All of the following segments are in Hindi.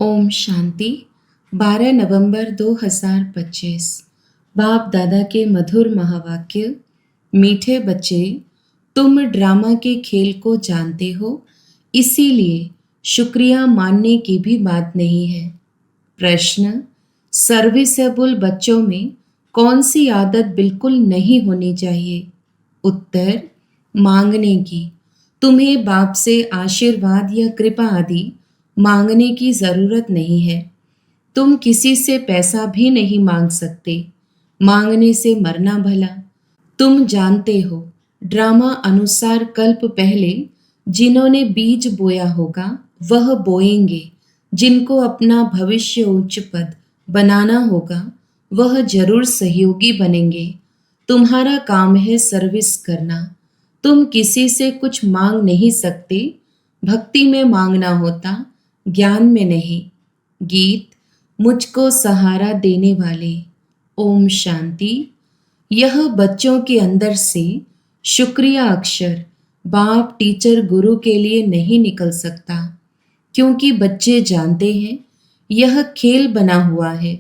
ओम शांति। 12 नवंबर 2025। बाप दादा के मधुर महावाक्य। मीठे बच्चे, तुम ड्रामा के खेल को जानते हो, इसीलिए शुक्रिया मानने की भी बात नहीं है। प्रश्न: सर्विसेबल बच्चों में कौन सी आदत बिल्कुल नहीं होनी चाहिए? उत्तर: मांगने की। तुम्हें बाप से आशीर्वाद या कृपा आदि मांगने की जरूरत नहीं है। तुम किसी से पैसा भी नहीं मांग सकते। मांगने से मरना भला। तुम जानते हो, ड्रामा अनुसार कल्प पहले जिन्होंने बीज बोया होगा वह बोएंगे। जिनको अपना भविष्य उच्च पद बनाना होगा वह जरूर सहयोगी बनेंगे। तुम्हारा काम है सर्विस करना। तुम किसी से कुछ मांग नहीं सकते। भक्ति में मांगना होता, ज्ञान में नहीं। गीत। मुझको सहारा देने वाले। ओम शांति। यह बच्चों के अंदर से शुक्रिया अक्षर बाप टीचर गुरु के लिए नहीं निकल सकता, क्योंकि बच्चे जानते हैं यह खेल बना हुआ है।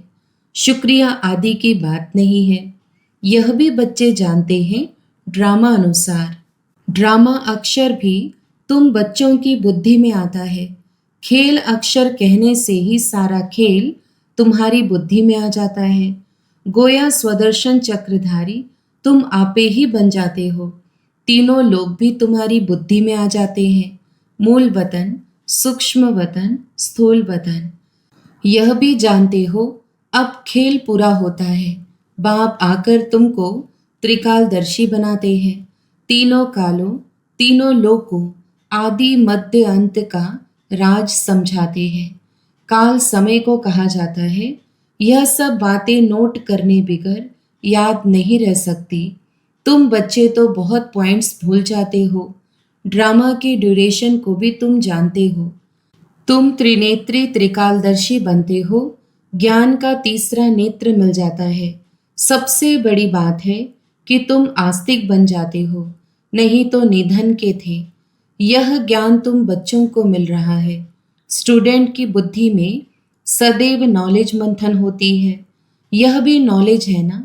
शुक्रिया आदि की बात नहीं है। यह भी बच्चे जानते हैं ड्रामा अनुसार। ड्रामा अक्षर भी तुम बच्चों की बुद्धि में आता है। खेल अक्षर कहने से ही सारा खेल तुम्हारी बुद्धि में आ जाता है। गोया स्वदर्शन चक्रधारी तुम आपे ही बन जाते हो। तीनों लोग भी तुम्हारी बुद्धि में आ जाते हैं। मूल वतन, सूक्ष्म वतन, स्थूल वतन। यह भी जानते हो अब खेल पूरा होता है। बाप आकर तुमको त्रिकालदर्शी बनाते हैं। तीनों कालों, तीनों लोकों, आदि मध्य अंत का राज समझाते हैं। काल समय को कहा जाता है। यह सब बातें नोट करने बिगर याद नहीं रह सकती। तुम बच्चे तो बहुत पॉइंट्स भूल जाते हो। ड्रामा के ड्यूरेशन को भी तुम जानते हो। तुम त्रिनेत्री त्रिकालदर्शी बनते हो। ज्ञान का तीसरा नेत्र मिल जाता है। सबसे बड़ी बात है कि तुम आस्तिक बन जाते हो, नहीं तो निधन के थे। यह ज्ञान तुम बच्चों को मिल रहा है। स्टूडेंट की बुद्धि में सदैव नॉलेज मंथन होती है। यह भी नॉलेज है ना।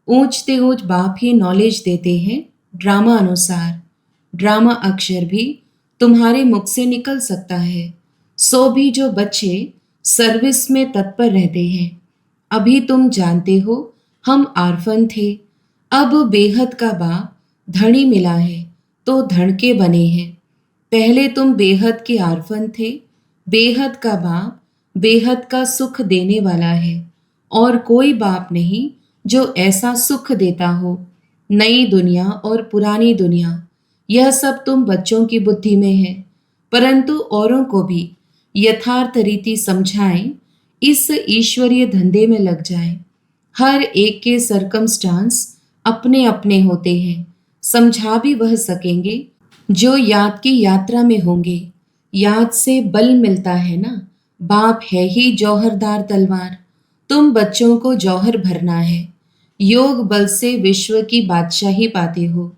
ऊंचते ऊंच बाप ही नॉलेज देते हैं ड्रामा अनुसार। ड्रामा अक्षर भी तुम्हारे मुख से निकल सकता है। सो भी जो बच्चे सर्विस में तत्पर रहते हैं। अभी तुम जानते हो हम आर्फन थे, अब बेहद का बाप धनी मिला है तो धड़ के बने हैं। पहले तुम बेहद के आर्फन थे। बेहद का बाप बेहद का सुख देने वाला है, और कोई बाप नहीं जो ऐसा सुख देता हो। नई दुनिया और पुरानी दुनिया, यह सब तुम बच्चों की बुद्धि में है, परंतु औरों को भी यथार्थ रीति समझाएं, इस ईश्वरीय धंधे में लग जाएं। हर एक के सरकमस्टांस अपने अपने होते हैं। समझा भी वह सकेंगे जो याद की यात्रा में होंगे। याद से बल मिलता है ना। बाप है ही जौहरदार तलवार। तुम बच्चों को जौहर भरना है। योग बल से विश्व की बादशाही पाते हो।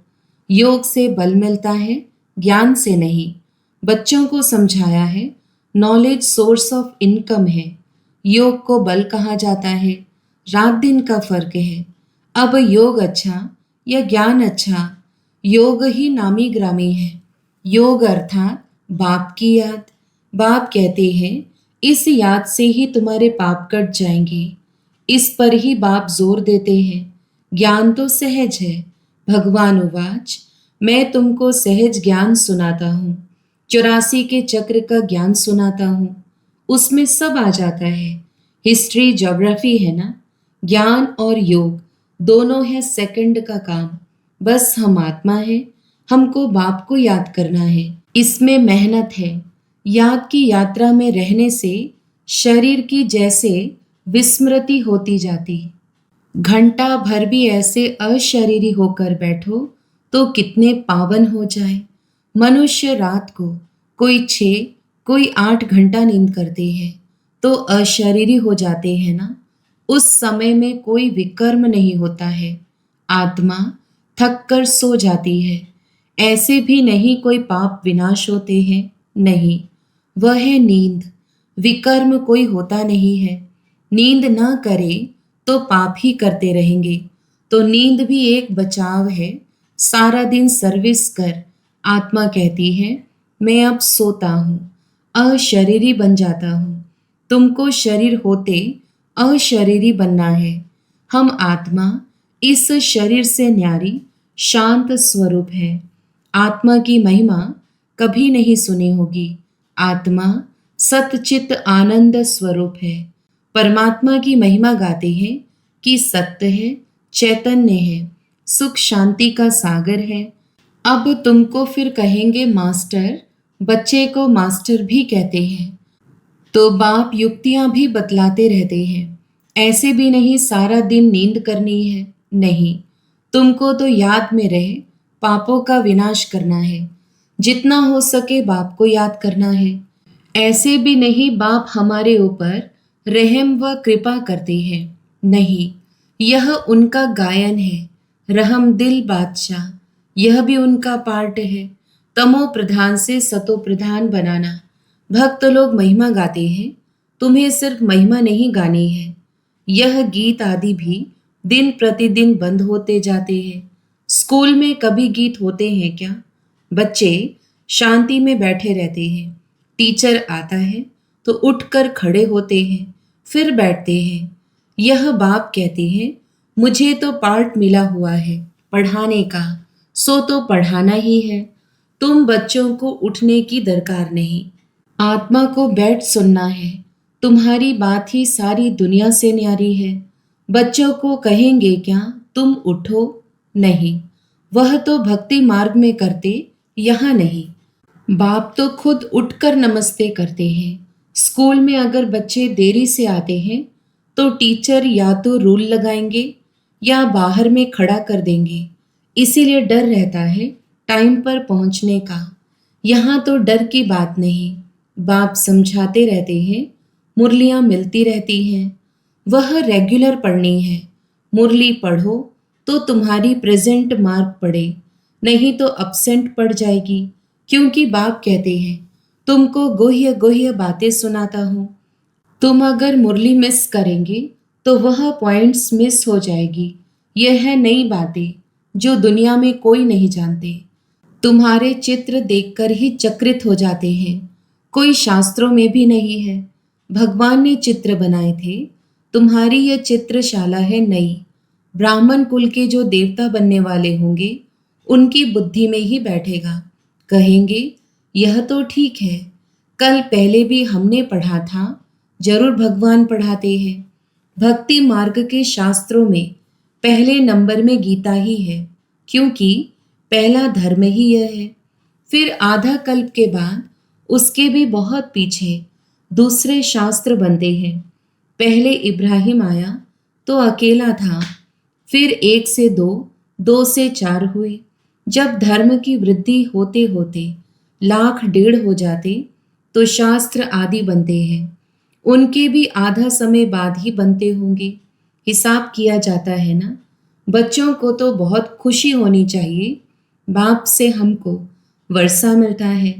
योग से बल मिलता है, ज्ञान से नहीं। बच्चों को समझाया है नॉलेज सोर्स ऑफ इनकम है। योग को बल कहा जाता है। रात दिन का फर्क है। अब योग अच्छा या ज्ञान अच्छा, योग ही नामी ग्रामी है। योग अर्थात बाप की याद। बाप कहते हैं इस याद से ही तुम्हारे पाप कट जाएंगे। इस पर ही बाप जोर देते हैं। ज्ञान तो सहज है। भगवान उवाच, मैं तुमको सहज ज्ञान सुनाता हूँ। 84 के चक्र का ज्ञान सुनाता हूँ। उसमें सब आ जाता है। हिस्ट्री ज्योग्राफी है ना। ज्ञान और योग दोनों है सेकंड का काम। बस हम आत्मा है, हमको बाप को याद करना है। इसमें मेहनत है। याद की यात्रा में रहने से शरीर की जैसे विस्मृति होती जाती। घंटा भर भी ऐसे अशरीरी होकर बैठो तो कितने पावन हो जाए। मनुष्य रात को कोई 6, कोई 8 घंटा नींद करते हैं तो अशरीरी हो जाते हैं ना। उस समय में कोई विकर्म नहीं होता है। आत्मा थक कर सो जाती है। ऐसे भी नहीं कोई पाप विनाश होते हैं, नहीं। वह है नींद। विकर्म कोई होता नहीं है। नींद ना करे तो पाप ही करते रहेंगे। तो नींद भी एक बचाव है। सारा दिन सर्विस कर। आत्मा कहती है मैं अब सोता हूँ, अशरीरी बन जाता हूँ। तुमको शरीर होते अशरीरी बनना है। हम आत्मा इस शरीर से न्यारी शांत स्वरूप है। आत्मा की महिमा कभी नहीं सुनी होगी। आत्मा सतचित आनंद स्वरूप है। परमात्मा की महिमा गाते हैं कि सत्य है, चैतन्य है, सुख शांति का सागर है। अब तुमको फिर कहेंगे मास्टर, बच्चे को मास्टर भी कहते हैं। तो बाप युक्तियां भी बतलाते रहते हैं। ऐसे भी नहीं सारा दिन नींद करनी है, नहीं, तुमको तो याद में रहे पापों का विनाश करना है। जितना हो सके बाप को याद करना है। ऐसे भी नहीं बाप हमारे ऊपर रहम व कृपा करते हैं, नहीं, यह उनका गायन है। रहम दिल बादशाह, यह भी उनका पार्ट है। तमो प्रधान से सतो प्रधान बनाना। भक्त लोग महिमा गाते हैं, तुम्हें सिर्फ महिमा नहीं गानी है। यह गीत आदि भी दिन प्रतिदिन बंद होते जाते हैं। स्कूल में कभी गीत होते हैं क्या? बच्चे शांति में बैठे रहते हैं। टीचर आता है तो उठकर खड़े होते हैं, फिर बैठते हैं। यह बाप कहते हैं मुझे तो पार्ट मिला हुआ है पढ़ाने का, सो तो पढ़ाना ही है। तुम बच्चों को उठने की दरकार नहीं, आत्मा को बैठ सुनना है। तुम्हारी बात ही सारी दुनिया से न्यारी है। बच्चों को कहेंगे क्या तुम उठो? नहीं, वह तो भक्ति मार्ग में करते, यहाँ नहीं। बाप तो खुद उठकर नमस्ते करते हैं। स्कूल में अगर बच्चे देरी से आते हैं तो टीचर या तो रूल लगाएंगे या बाहर में खड़ा कर देंगे। इसीलिए डर रहता है टाइम पर पहुंचने का। यहाँ तो डर की बात नहीं। बाप समझाते रहते हैं, मुरलियाँ मिलती रहती हैं, वह रेगुलर पढ़नी है। मुरली पढ़ो तो तुम्हारी प्रेजेंट मार्क पड़े, नहीं तो अपसेंट पड़ जाएगी। क्योंकि बाप कहते हैं तुमको गुह्य गुह्य बातें सुनाता हूँ। तुम अगर मुरली मिस करेंगे तो वह पॉइंट्स मिस हो जाएगी। यह है नई बातें जो दुनिया में कोई नहीं जानते। तुम्हारे चित्र देखकर ही चकित हो जाते हैं। कोई शास्त्रों में भी नहीं है। भगवान ने चित्र बनाए थे। तुम्हारी यह चित्रशाला है नई। ब्राह्मण कुल के जो देवता बनने वाले होंगे उनकी बुद्धि में ही बैठेगा। कहेंगे यह तो ठीक है, कल पहले भी हमने पढ़ा था, जरूर भगवान पढ़ाते हैं। भक्ति मार्ग के शास्त्रों में पहले नंबर में गीता ही है, क्योंकि पहला धर्म ही यह है। फिर आधा कल्प के बाद उसके भी बहुत पीछे दूसरे शास्त्र बनते हैं। पहले इब्राहिम आया तो अकेला था, फिर एक से दो, दो से चार हुए। जब धर्म की वृद्धि होते होते लाख डेढ़ हो जाते तो शास्त्र आदि बनते हैं। उनके भी आधा समय बाद ही बनते होंगे। हिसाब किया जाता है ना। बच्चों को तो बहुत खुशी होनी चाहिए, बाप से हमको वर्षा मिलता है।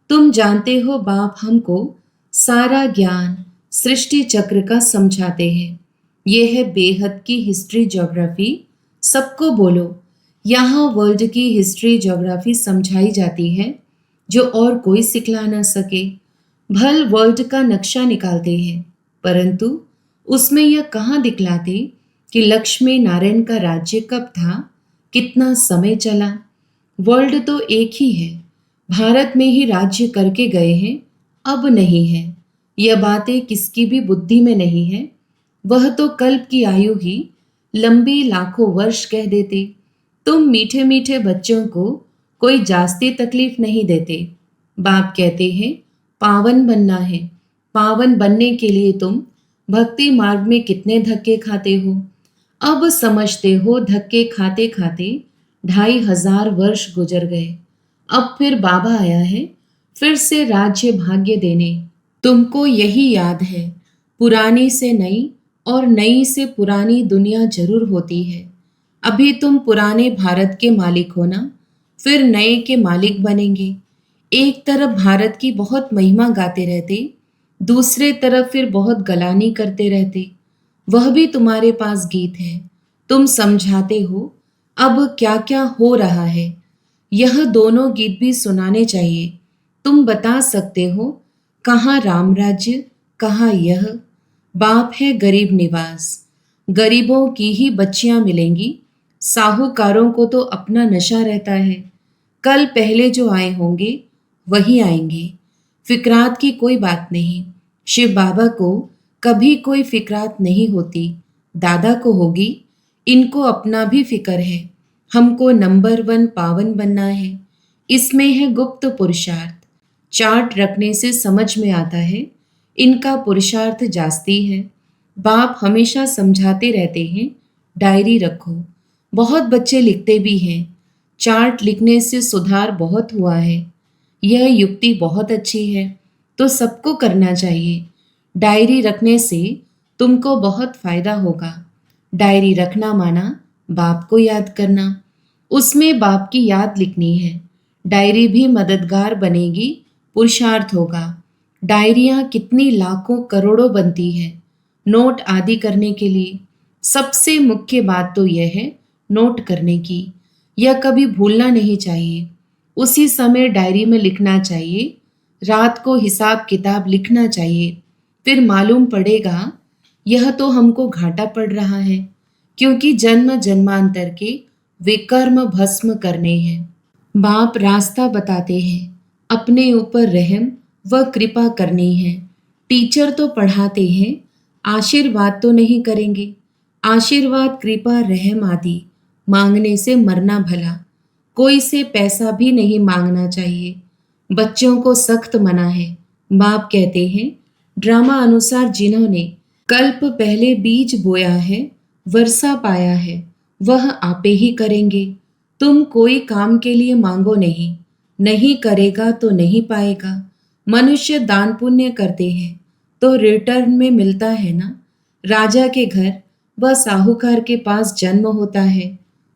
तुम जानते हो बाप हमको सारा ज्ञान सृष्टि चक्र का समझाते हैं। ये है बेहद की हिस्ट्री ज्योग्राफी। सबको बोलो, यहाँ वर्ल्ड की हिस्ट्री ज्योग्राफी समझाई जाती है जो और कोई सिखला ना सके। भल वर्ल्ड का नक्शा निकालते हैं, परंतु उसमें यह कहाँ दिखलाते कि लक्ष्मी नारायण का राज्य कब था, कितना समय चला। वर्ल्ड तो एक ही है। भारत में ही राज्य करके गए हैं, अब नहीं है। यह बातें किसकी भी बुद्धि में नहीं है। वह तो कल्प की आयु ही लंबी लाखों वर्ष कह देते। तुम मीठे मीठे बच्चों को कोई जास्ती तकलीफ नहीं देते। बाप कहते हैं पावन बनना है। पावन बनने के लिए तुम भक्ति मार्ग में कितने धक्के खाते हो। अब समझते हो धक्के खाते खाते 2500 वर्ष गुजर गए। अब फिर बाबा आया है फिर से राज्य भाग्य देने। तुमको यही याद है, पुरानी से नई और नई से पुरानी दुनिया जरूर होती है। अभी तुम पुराने भारत के मालिक हो ना, फिर नए के मालिक बनेंगे। एक तरफ भारत की बहुत महिमा गाते रहते, दूसरे तरफ फिर बहुत गलानी करते रहते, वह भी तुम्हारे पास गीत है। तुम समझाते हो अब क्या क्या हो रहा है। यह दोनों गीत भी सुनाने चाहिए। तुम बता सकते हो कहाँ राम राज्य, कहाँ यह। बाप है गरीब निवास, गरीबों की ही बच्चियां मिलेंगी। साहूकारों को तो अपना नशा रहता है। कल पहले जो आए होंगे वही आएंगे। फिक्रात की कोई बात नहीं। शिव बाबा को कभी कोई फिक्रात नहीं होती, दादा को होगी। इनको अपना भी फिक्र है। हमको नंबर 1 पावन बनना है। इसमें है गुप्त पुरुषार्थ। चार्ट रखने से समझ में आता है इनका पुरुषार्थ जास्ती है। बाप हमेशा समझाते रहते हैं, डायरी रखो। बहुत बच्चे लिखते भी हैं, चार्ट लिखने से सुधार बहुत हुआ है। यह युक्ति बहुत अच्छी है, तो सबको करना चाहिए। डायरी रखने से तुमको बहुत फायदा होगा। डायरी रखना माना बाप को याद करना, उसमें बाप की याद लिखनी है। डायरी भी मददगार बनेगी, पुरुषार्थ होगा। डायरियाँ कितनी लाखों करोड़ों बनती है नोट आदि करने के लिए। सबसे मुख्य बात तो यह है नोट करने की। यह कभी भूलना नहीं चाहिए। उसी समय डायरी में लिखना चाहिए। रात को हिसाब किताब लिखना चाहिए। फिर मालूम पड़ेगा यह तो हमको घाटा पड़ रहा है, क्योंकि जन्म जन्मांतर के विकर्म भस्म करने हैं। बाप रास्ता बताते हैं, अपने ऊपर रहम व कृपा करनी है। टीचर तो पढ़ाते हैं, आशीर्वाद तो नहीं करेंगे। आशीर्वाद कृपा रहम आदि मांगने से मरना भला। कोई से पैसा भी नहीं मांगना चाहिए। बच्चों को सख्त मना है। बाप कहते हैं, ड्रामा अनुसार जिन्होंने कल्प पहले बीज बोया है, वर्षा पाया है, वह आपे ही करेंगे। तुम कोई काम के लिए मांगो नहीं, नहीं करेगा तो नहीं पाएगा। मनुष्य दान पुण्य करते हैं तो रिटर्न में मिलता है ना। राजा के घर व साहूकार के पास जन्म होता है।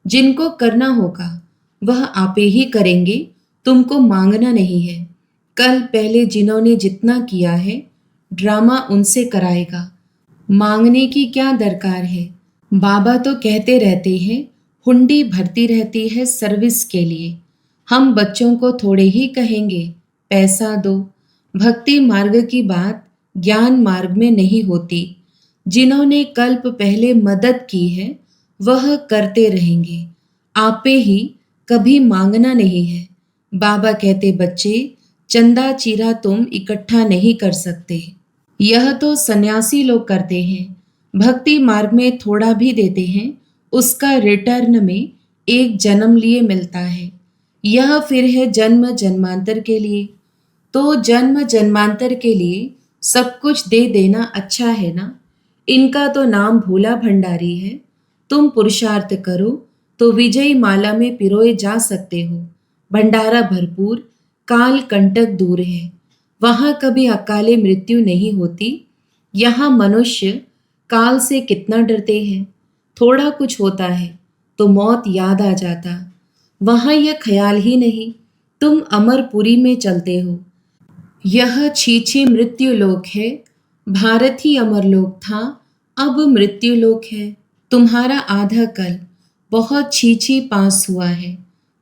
जिनको करना होगा वह आपे ही करेंगे, तुमको मांगना नहीं है। कल पहले जिन्होंने जितना किया है, ड्रामा उनसे कराएगा। मांगने की क्या दरकार है। बाबा तो कहते रहते हैं, हुंडी भरती रहती है सर्विस के लिए। हम बच्चों को थोड़े ही कहेंगे पैसा दो। भक्ति मार्ग की बात ज्ञान मार्ग में नहीं होती। जिन्होंने कल्प पहले मदद की है वह करते रहेंगे। आपे ही कभी मांगना नहीं है। बाबा कहते, बच्चे चंदा चीरा तुम इकट्ठा नहीं कर सकते। यह तो सन्यासी लोग करते हैं। भक्ति मार्ग में थोड़ा भी देते हैं, उसका रिटर्न में एक जन्म लिए मिलता है। यह फिर है जन्म जन्मांतर के लिए। तो जन्म जन्मांतर के लिए सब कुछ दे देना अच्छा है ना। इनका तो नाम भोला भंडारी है। तुम पुरुषार्थ करो तो विजयी माला में पिरोए जा सकते हो। भंडारा भरपूर, काल कंटक दूर है। वहां कभी अकाले मृत्यु नहीं होती। यहाँ मनुष्य काल से कितना डरते हैं। थोड़ा कुछ होता है तो मौत याद आ जाता। वहां यह ख्याल ही नहीं। तुम अमरपुरी में चलते हो। यह छीछी मृत्यु लोक है। भारत ही अमरलोक था, अब मृत्यु लोक है। तुम्हारा आधा कल बहुत छीछी पास हुआ है,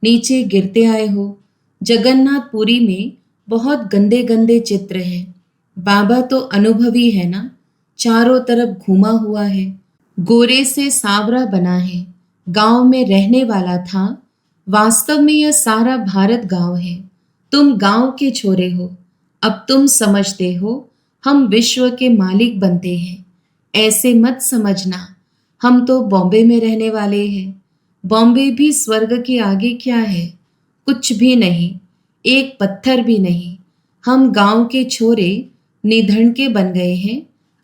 नीचे गिरते आए हो। जगन्नाथपुरी में बहुत गंदे गंदे चित्र हैं। बाबा तो अनुभवी है ना, चारों तरफ घूमा हुआ है। गोरे से सांवरा बना है, गांव में रहने वाला था। वास्तव में यह सारा भारत गांव है। तुम गांव के छोरे हो। अब तुम समझते हो हम विश्व के मालिक बनते हैं। ऐसे मत समझना। हम तो बॉम्बे में रहने वाले हैं। बॉम्बे भी स्वर्ग के आगे क्या है, कुछ भी नहीं, एक पत्थर भी नहीं। हम गांव के छोरे निधन के बन गए हैं।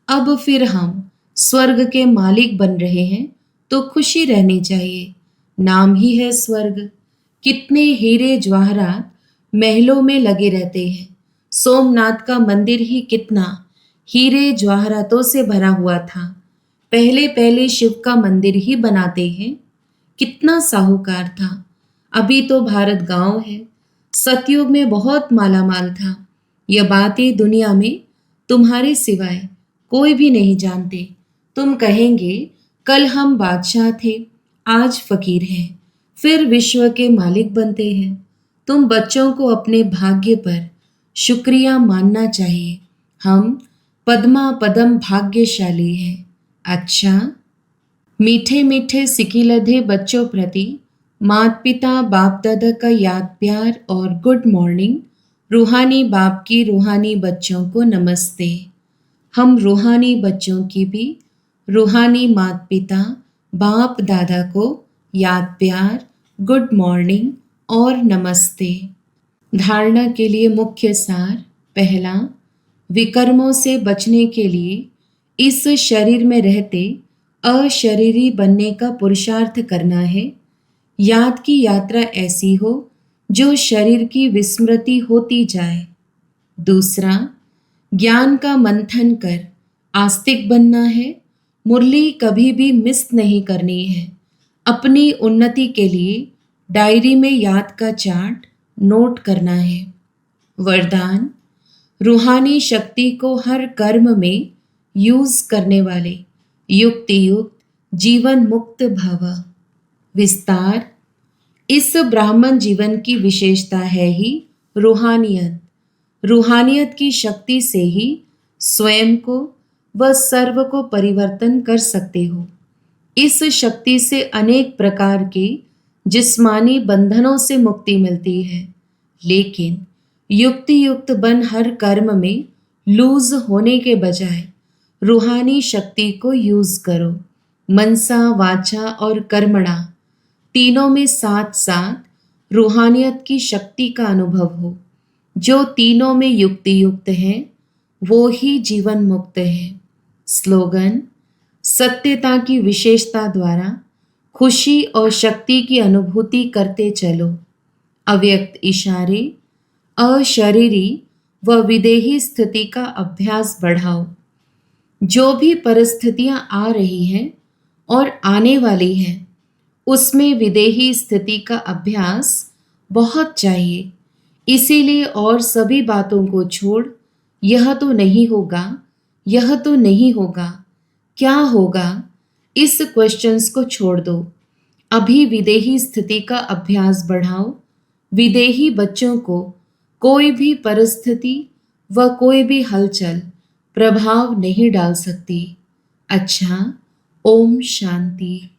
अब फिर हम स्वर्ग के मालिक बन रहे हैं, तो खुशी रहनी चाहिए। नाम ही है स्वर्ग। कितने हीरे जवाहरात महलों में लगे रहते हैं। सोमनाथ का मंदिर ही कितना हीरे जवाहरातों से भरा हुआ था। पहले पहले शिव का मंदिर ही बनाते हैं। कितना साहूकार था। अभी तो भारत गांव है। सतयुग में बहुत मालामाल था। यह बातें दुनिया में तुम्हारे सिवाय कोई भी नहीं जानते। तुम कहेंगे कल हम बादशाह थे, आज फकीर हैं, फिर विश्व के मालिक बनते हैं। तुम बच्चों को अपने भाग्य पर शुक्रिया मानना चाहिए। हम पद्मा पदम भाग्यशाली हैं। अच्छा, मीठे मीठे सिकिलधे बच्चों प्रति माता पिता बाप दादा का याद प्यार और गुड मॉर्निंग। रूहानी बाप की रूहानी बच्चों को नमस्ते। हम रूहानी बच्चों की भी रूहानी माता पिता बाप दादा को याद प्यार, गुड मॉर्निंग और नमस्ते। धारणा के लिए मुख्य सार। पहला, विकर्मों से बचने के लिए इस शरीर में रहते अशरीरी बनने का पुरुषार्थ करना है। याद की यात्रा ऐसी हो जो शरीर की विस्मृति होती जाए। दूसरा, ज्ञान का मंथन कर आस्तिक बनना है। मुरली कभी भी मिस नहीं करनी है। अपनी उन्नति के लिए डायरी में याद का चार्ट नोट करना है। वरदान, रूहानी शक्ति को हर कर्म में यूज करने वाले युक्ति युक्त जीवन मुक्त भव। विस्तार, इस ब्राह्मण जीवन की विशेषता है ही रूहानियत। रूहानियत की शक्ति से ही स्वयं को व सर्व को परिवर्तन कर सकते हो। इस शक्ति से अनेक प्रकार के जिस्मानी बंधनों से मुक्ति मिलती है, लेकिन युक्ति युक्त बन हर कर्म में लूज होने के बजाय रूहानी शक्ति को यूज करो। मनसा वाचा और कर्मणा तीनों में साथ साथ रूहानियत की शक्ति का अनुभव हो। जो तीनों में युक्ति युक्त है वो ही जीवन मुक्त है। स्लोगन, सत्यता की विशेषता द्वारा खुशी और शक्ति की अनुभूति करते चलो। अव्यक्त इशारे, अशरीरी व विदेही स्थिति का अभ्यास बढ़ाओ। जो भी परिस्थितियां आ रही हैं और आने वाली हैं, उसमें विदेही स्थिति का अभ्यास बहुत चाहिए। इसीलिए और सभी बातों को छोड़ यह तो नहीं होगा, यह तो नहीं होगा, क्या होगा, इस क्वेश्चंस को छोड़ दो। अभी विदेही स्थिति का अभ्यास बढ़ाओ। विदेही बच्चों को कोई भी परिस्थिति व कोई भी हलचल प्रभाव नहीं डाल सकती। अच्छा, ओम शांति।